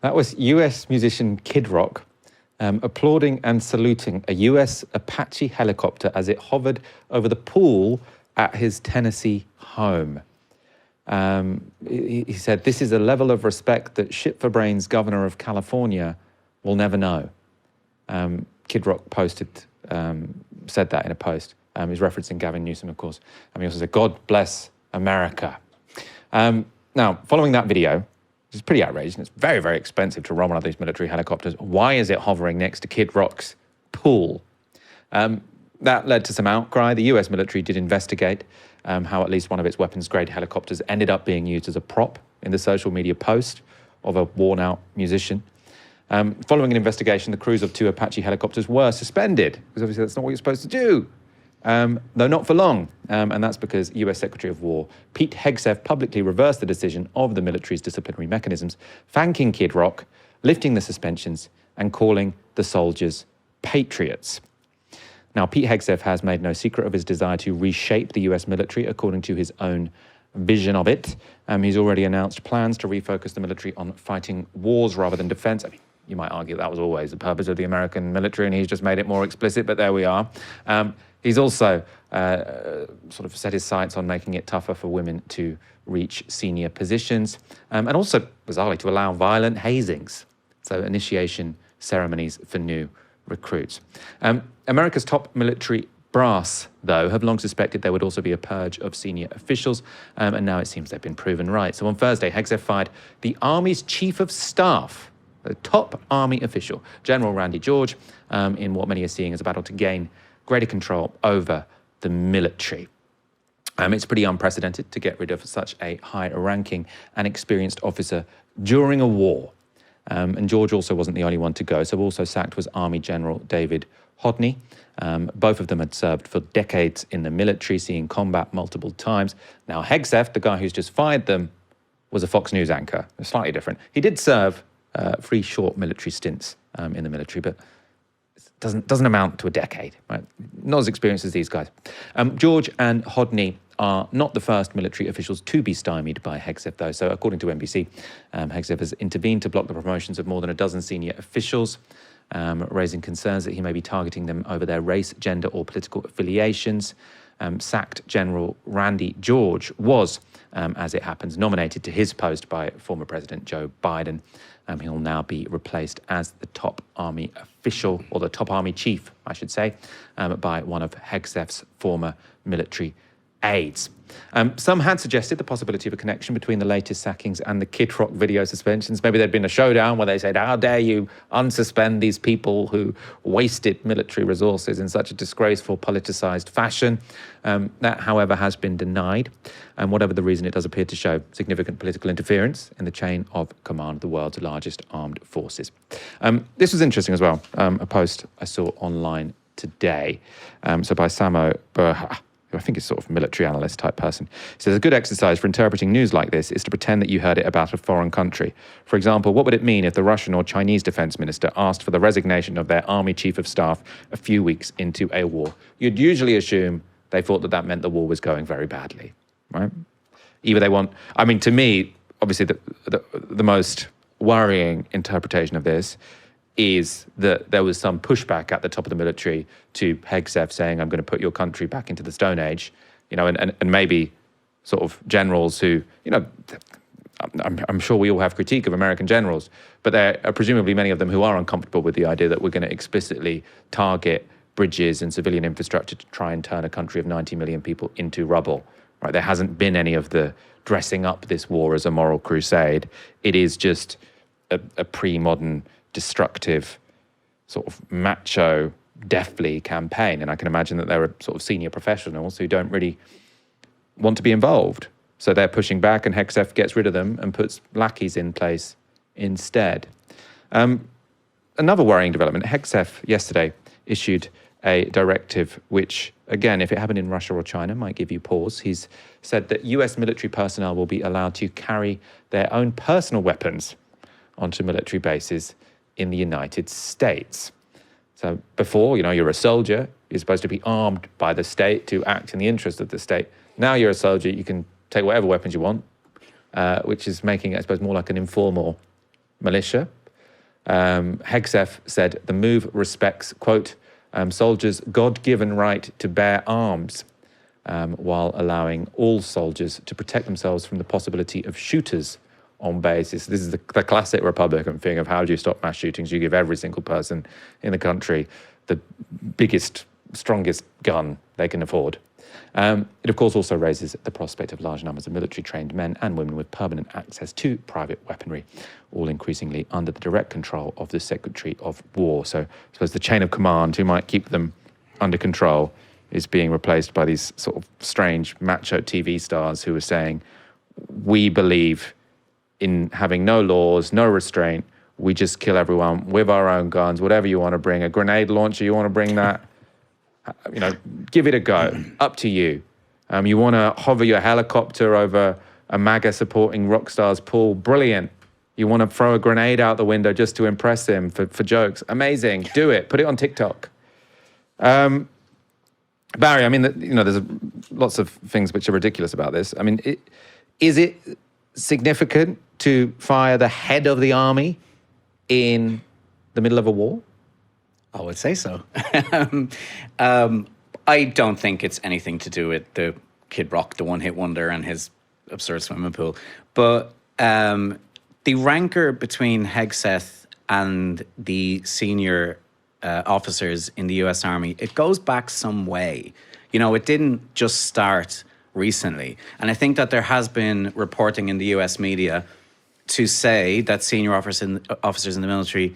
That was US musician Kid Rock applauding and saluting a US Apache helicopter as it hovered over the pool at his Tennessee home. He said, "This is a level of respect that shit-for-brains governor of California will never know." Kid Rock said that in a post. He's referencing Gavin Newsom, of course. He also said, "God bless America." Now, following that video, which is pretty outrageous, and it's very, very expensive to run one of these military helicopters, why is it hovering next to Kid Rock's pool? That led to some outcry. The US military did investigate how at least one of its weapons-grade helicopters ended up being used as a prop in the social media post of a worn-out musician. Following an investigation, the crews of 2 Apache helicopters were suspended, because obviously that's not what you're supposed to do, though not for long. And that's because US Secretary of War Pete Hegseth publicly reversed the decision of the military's disciplinary mechanisms, thanking Kid Rock, lifting the suspensions, and calling the soldiers patriots. Now, Pete Hegseth has made no secret of his desire to reshape the US military according to his own vision of it. He's already announced plans to refocus the military on fighting wars rather than defense. I mean, you might argue that was always the purpose of the American military, and he's just made it more explicit, but there we are. He's also sort of set his sights on making it tougher for women to reach senior positions, and also, bizarrely, to allow violent hazings, so initiation ceremonies for new recruits. America's top military brass, though, have long suspected there would also be a purge of senior officials, and now it seems they've been proven right. So on Thursday, Hegseth fired the Army's Chief of Staff, the top Army official, General Randy George, in what many are seeing as a battle to gain greater control over the military. It's pretty unprecedented to get rid of such a high-ranking and experienced officer during a war. And George also wasn't the only one to go. So also sacked was Army General David Hodney. Both of them had served for decades in the military, seeing combat multiple times. Now, Hegseth, the guy who's just fired them, was a Fox News anchor. Slightly different. He did serve 3 short military stints in the military, but doesn't amount to a decade, right? Not as experienced as these guys. George and Hodney are not the first military officials to be stymied by Hegseth, though. So according to NBC, Hegseth has intervened to block the promotions of more than a dozen senior officials, raising concerns that he may be targeting them over their race, gender, or political affiliations. Sacked General Randy George was, as it happens, nominated to his post by former President Joe Biden. He'll now be replaced as the top army official, or the top army chief, I should say, by one of Hegseth's former military aides. Some had suggested the possibility of a connection between the latest sackings and the Kid Rock video suspensions. Maybe there'd been a showdown where they said, "How dare you unsuspend these people who wasted military resources in such a disgraceful, politicized fashion." That, however, has been denied. And whatever the reason, it does appear to show significant political interference in the chain of command of the world's largest armed forces. This was interesting as well, a post I saw online today, so by Samo Burha, who I think is sort of military analyst type person. He says, "A good exercise for interpreting news like this is to pretend that you heard it about a foreign country. For example, what would it mean if the Russian or Chinese defense minister asked for the resignation of their army chief of staff a few weeks into a war? You'd usually assume they thought that meant the war was going very badly, right? Either they want, I mean, to me, obviously the most worrying interpretation of this is that there was some pushback at the top of the military to Hegseth saying, "I'm going to put your country back into the Stone Age," and maybe sort of generals who, I'm sure we all have critique of American generals, but there are presumably many of them who are uncomfortable with the idea that we're going to explicitly target bridges and civilian infrastructure to try and turn a country of 90 million people into rubble. Right? There hasn't been any of the dressing up this war as a moral crusade. It is just a pre-modern, destructive, sort of macho, deathly campaign. And I can imagine that there are sort of senior professionals who don't really want to be involved. So they're pushing back, and Hegseth gets rid of them and puts lackeys in place instead. Another worrying development, Hegseth yesterday issued a directive which, again, if it happened in Russia or China, might give you pause. He's said that US military personnel will be allowed to carry their own personal weapons onto military bases in the United States. So before, you're a soldier, you're supposed to be armed by the state to act in the interest of the state. Now you're a soldier, you can take whatever weapons you want, which is making it, I suppose, more like an informal militia. Hegseth said the move respects, quote, soldiers' God-given right to bear arms, while allowing all soldiers to protect themselves from the possibility of shooters on base. This is the classic Republican thing of how do you stop mass shootings? You give every single person in the country the biggest, strongest gun they can afford. It, of course, also raises the prospect of large numbers of military-trained men and women with permanent access to private weaponry, all increasingly under the direct control of the Secretary of War. So I suppose the chain of command who might keep them under control is being replaced by these sort of strange macho TV stars who are saying, we believe in having no laws, no restraint. We just kill everyone with our own guns, whatever you want to bring. A grenade launcher, you want to bring that? Give it a go. Up to you. You want to hover your helicopter over a MAGA-supporting rock star's pool? Brilliant. You want to throw a grenade out the window just to impress him for jokes? Amazing. Do it. Put it on TikTok. Barry, I mean, there's lots of things which are ridiculous about this. I mean, is it significant to fire the head of the army in the middle of a war? I would say so. I don't think it's anything to do with the Kid Rock, the one-hit wonder, and his absurd swimming pool. But the rancor between Hegseth and the senior officers in the U.S. Army, it goes back some way. It didn't just start recently. And I think that there has been reporting in the U.S. media to say that senior officers in the military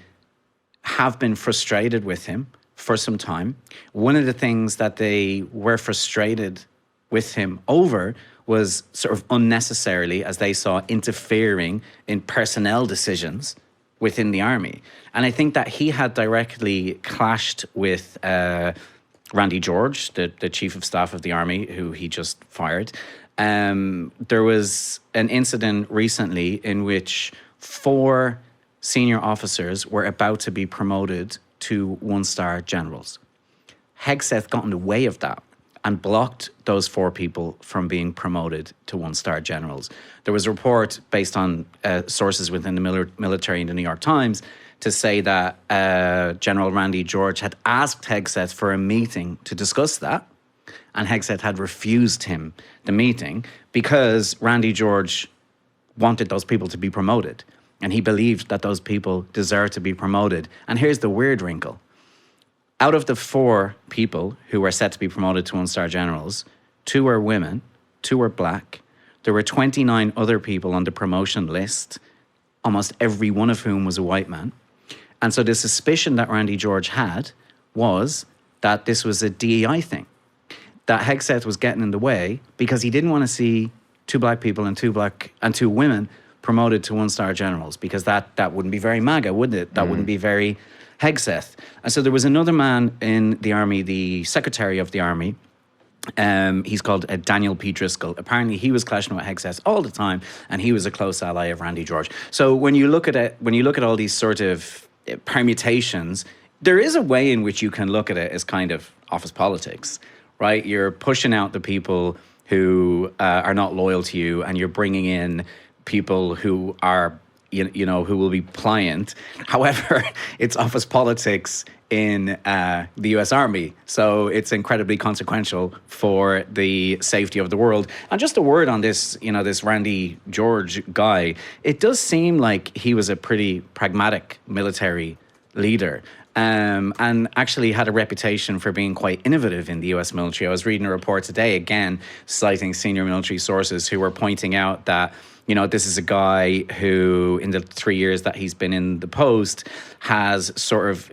have been frustrated with him for some time. One of the things that they were frustrated with him over was sort of unnecessarily, as they saw, interfering in personnel decisions within the army. And I think that he had directly clashed with Randy George, the chief of staff of the army, who he just fired. There was an incident recently in which 4 senior officers were about to be promoted to 1-star generals. Hegseth got in the way of that and blocked those 4 people from being promoted to 1-star generals. There was a report based on sources within the military in the New York Times to say that General Randy George had asked Hegseth for a meeting to discuss that, and Hegseth had refused him the meeting because Randy George wanted those people to be promoted. And he believed that those people deserved to be promoted. And here's the weird wrinkle. Out of the 4 people who were set to be promoted to 1-star generals, 2 were women, 2 were black. There were 29 other people on the promotion list, almost every one of whom was a white man. And so the suspicion that Randy George had was that this was a DEI thing, that Hegseth was getting in the way because he didn't want to see 2 black people and 2 women promoted to 1-star generals, because that wouldn't be very MAGA, wouldn't it? That wouldn't be very Hegseth. And so there was another man in the army, the secretary of the army. He's called Daniel P. Driscoll. Apparently, he was clashing with Hegseth all the time, and he was a close ally of Randy George. So when you look at it, when you look at all these sort of permutations, there is a way in which you can look at it as kind of office politics, right? You're pushing out the people who are not loyal to you, and you're bringing in people who are, who will be pliant. However, it's office politics in the U.S. Army. So it's incredibly consequential for the safety of the world. And just a word on this, this Randy George guy, it does seem like he was a pretty pragmatic military leader. And actually had a reputation for being quite innovative in the U.S. military. I was reading a report today, again, citing senior military sources who were pointing out that, this is a guy who, in the 3 years that he's been in the post, has sort of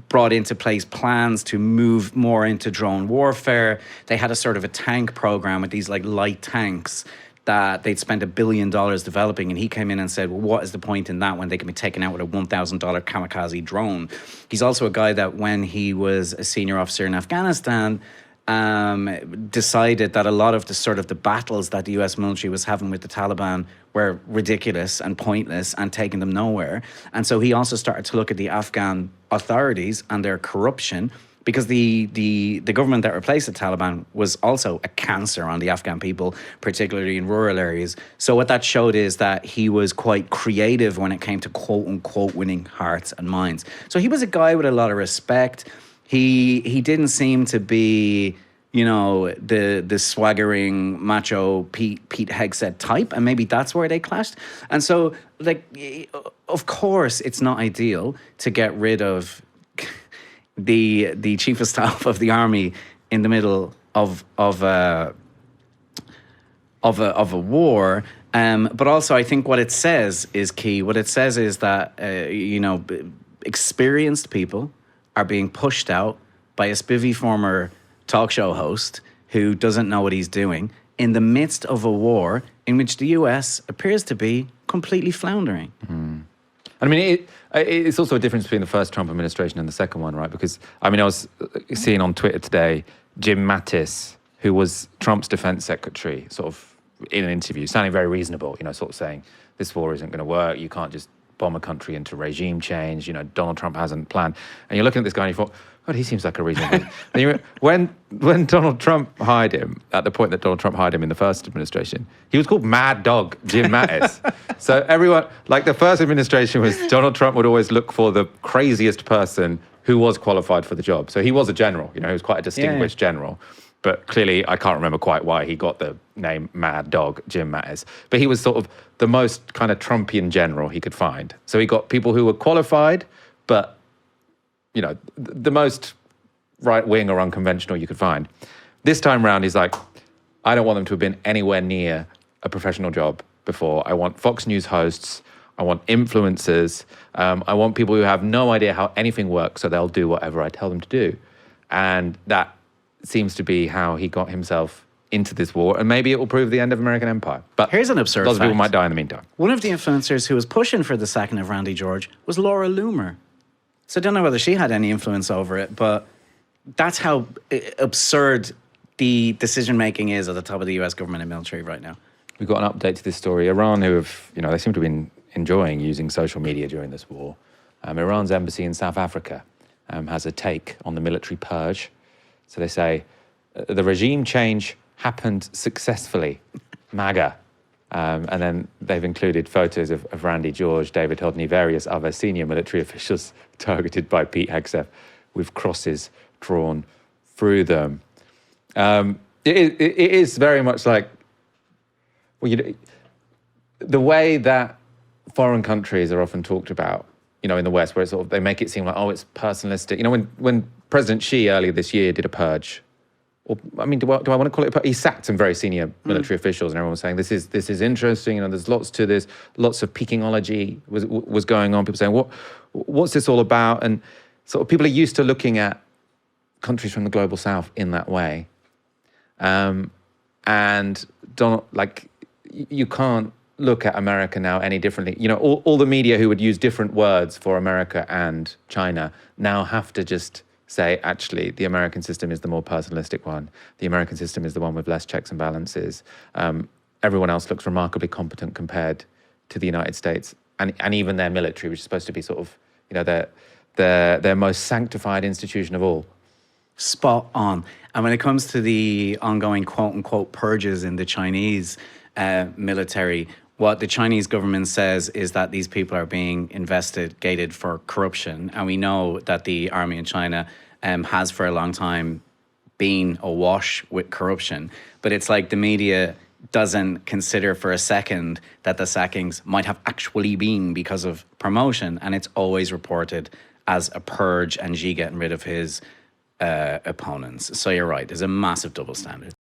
brought into place plans to move more into drone warfare. They had a sort of a tank program with these light tanks that they'd spent $1 billion developing, and he came in and said, well, what is the point in that when they can be taken out with a $1,000 kamikaze drone? He's also a guy that when he was a senior officer in Afghanistan, decided that a lot of the battles that the US military was having with the Taliban were ridiculous and pointless and taking them nowhere. And so he also started to look at the Afghan authorities and their corruption because the government that replaced the Taliban was also a cancer on the Afghan people, particularly in rural areas. So what that showed is that he was quite creative when it came to quote unquote winning hearts and minds. So he was a guy with a lot of respect. He didn't seem to be, you know, the swaggering macho Pete Hegseth type, and maybe that's where they clashed. And so, like, of course, it's not ideal to get rid of the chief of staff of the army in the middle of a war. But also, I think what it says is key. What it says is that experienced people are being pushed out by a spivvy former talk show host who doesn't know what he's doing in the midst of a war in which the US appears to be completely floundering. I mean, it's also a difference between the first Trump administration and the second one, right? Because, I mean, I was seeing on Twitter today, Jim Mattis, who was Trump's defense secretary, sort of in an interview, sounding very reasonable, you know, sort of saying, this war isn't going to work. You can't just bomb a country into regime change. You know, Donald Trump hasn't planned. And you're looking at this guy and you thought, God, he seems like a reasonable. when Donald Trump hired him, at the point that Donald Trump hired him in the first administration, he was called Mad Dog Jim Mattis. So everyone, like the first administration was Donald Trump would always look for the craziest person who was qualified for the job. So he was a general, you know, he was quite a distinguished general. But clearly, I can't remember quite why he got the name Mad Dog Jim Mattis. But he was sort of the most kind of Trumpian general he could find. So he got people who were qualified, but, you know, the most right-wing or unconventional you could find. This time round, he's like, I don't want them to have been anywhere near a professional job before. I want Fox News hosts. I want influencers. I want people who have no idea how anything works, so they'll do whatever I tell them to do. And that seems to be how he got himself into this war, and maybe it will prove the end of American empire. But here's an absurd lots of people fact. might die in the meantime. One of the influencers who was pushing for the sacking of Randy George was Laura Loomer. So I don't know whether she had any influence over it, but that's how absurd the decision-making is at the top of the US government and military right now. We've got an update to this story. Iran, who have, you know, they seem to have been enjoying using social media during this war. Iran's embassy in South Africa has a take on the military purge. So they say, the regime change happened successfully, MAGA. And then they've included photos of Randy George, David Hodney, various other senior military officials targeted by Pete Hegseth with crosses drawn through them. It is very much like, well, the way that foreign countries are often talked about, you know, in the West, where it's sort of, they make it seem like, oh, it's personalistic. You know, when President Xi earlier this year did a purge, or I mean, do I want to call it a purge? He sacked some very senior military officials, and everyone was saying this is interesting. You know, there's lots to this. Lots of Pekingology was going on. People saying, what's this all about? And sort of people are used to looking at countries from the global South in that way, and you can't look at America now any differently. You know, all the media who would use different words for America and China now have to just say, actually, the American system is the more personalistic one. The American system is the one with less checks and balances. Everyone else looks remarkably competent compared to the United States and even their military, which is supposed to be sort of, you know, their most sanctified institution of all. Spot on. And when it comes to the ongoing quote-unquote purges in the Chinese military, what the Chinese government says is that these people are being investigated for corruption. And we know that the army in China has for a long time been awash with corruption. But it's like the media doesn't consider for a second that the sackings might have actually been because of promotion. And it's always reported as a purge and Xi getting rid of his opponents. So you're right, there's a massive double standard.